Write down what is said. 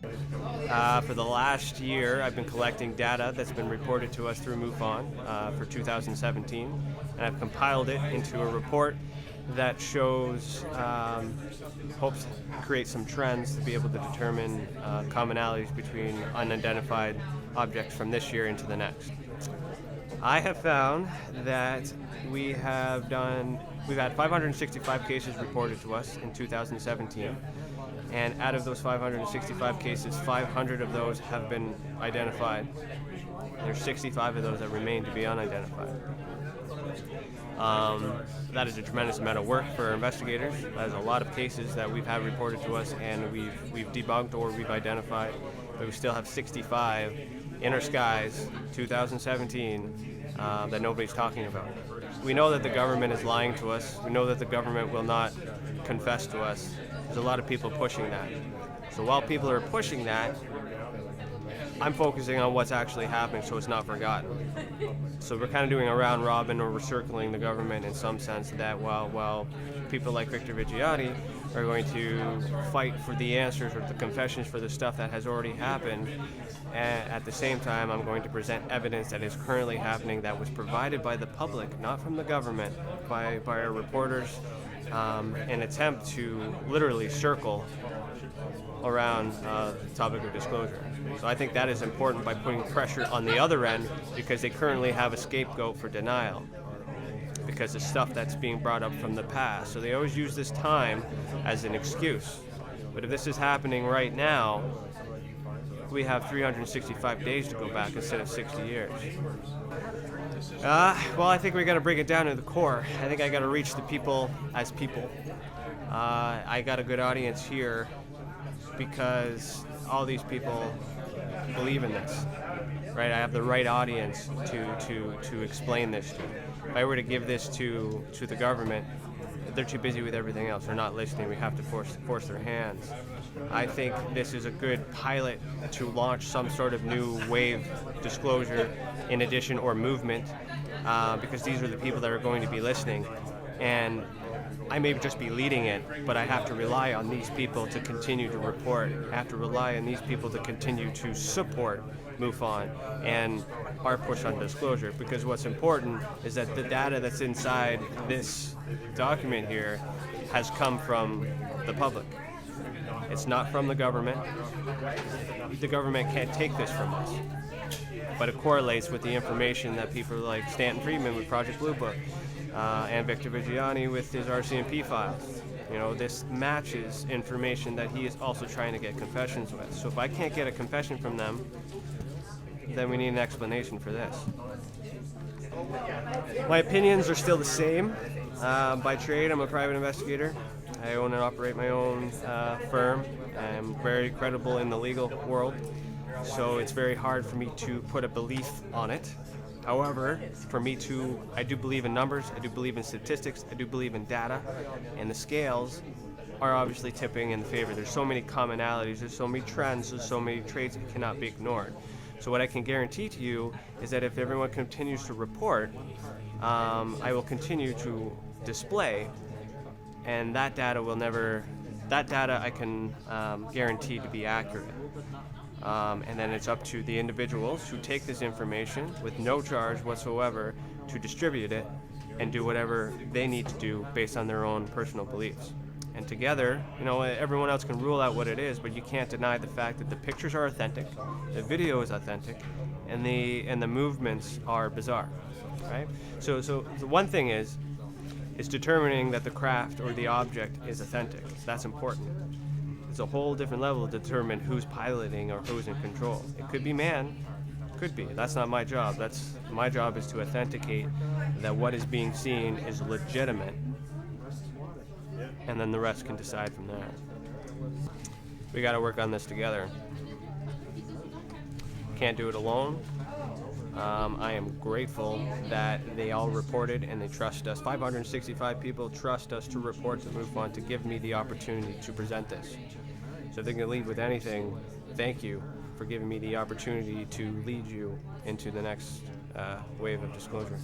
For the last year, I've been collecting data that's been reported to us through MUFON for 2017, and I've compiled it into a report that shows, hopes to create some trends to be able to determine commonalities between unidentified objects from this year into the next. I have found that we've had 565 cases reported to us in 2017. And out of those 565 cases, 500 of those have been identified. There's 65 of those that remain to be unidentified. That is a tremendous amount of work for investigators. That is a lot of cases that we've had reported to us and we've debunked or we've identified, but we still have 65 in our skies, 2017, that nobody's talking about. We know that the government is lying to us. We know that the government will not confess to us. There's a lot of people pushing that. So while people are pushing that, I'm focusing on what's actually happening so it's not forgotten. So we're kind of doing a round robin, or we're circling the government in some sense, that while people like Victor Viggiani are going to fight for the answers or the confessions for the stuff that has already happened, and at the same time I'm going to present evidence that is currently happening that was provided by the public, not from the government, by our reporters, an attempt to literally circle around the topic of disclosure. So I think that is important by putting pressure on the other end, because they currently have a scapegoat for denial because of stuff that's being brought up from the past. So they always use this time as an excuse. But if this is happening right now, we have 365 days to go back instead of 60 years. Well, I think we got to bring it down to the core. I think I got to reach the people as people. I got a good audience here because all these people believe in this, right? I have the right audience to explain this to. If I were to give this to the government, they're too busy with everything else. They're not listening. We have to force their hands. I think this is a good pilot to launch some sort of new wave disclosure in addition, or movement, because these are the people that are going to be listening. And I may just be leading it, but I have to rely on these people to continue to report. I have to rely on these people to continue to support MUFON and our push on disclosure, because what's important is that the data that's inside this document here has come from the public. It's not from the government. The government can't take this from us. But it correlates with the information that people like Stanton Friedman with Project Blue Book, and Victor Viggiani with his RCMP files. You know, this matches information that he is also trying to get confessions with. So if I can't get a confession from them, then we need an explanation for this. My opinions are still the same. By trade, I'm a private investigator. I own and operate my own firm. I'm very credible in the legal world, so it's very hard for me to put a belief on it. However, I do believe in numbers, I do believe in statistics, I do believe in data, and the scales are obviously tipping in favor. There's so many commonalities, there's so many trends, there's so many traits that cannot be ignored. So what I can guarantee to you is that if everyone continues to report, I will continue to display, and that data I can guarantee to be accurate. And then it's up to the individuals who take this information with no charge whatsoever to distribute it and do whatever they need to do based on their own personal beliefs. And together, you know, everyone else can rule out what it is, but you can't deny the fact that the pictures are authentic, the video is authentic, and the movements are bizarre, right? So the one thing is determining that the craft or the object is authentic. That's important. It's a whole different level to determine who's piloting or who's in control. It could be man, could be. That's not my job. My job is to authenticate that what is being seen is legitimate, and then the rest can decide from there. We got to work on this together. Can't do it alone. I am grateful that they all reported and they trust us. 565 people trust us to report to MUFON to give me the opportunity to present this. So if they can lead with anything, thank you for giving me the opportunity to lead you into the next wave of disclosure.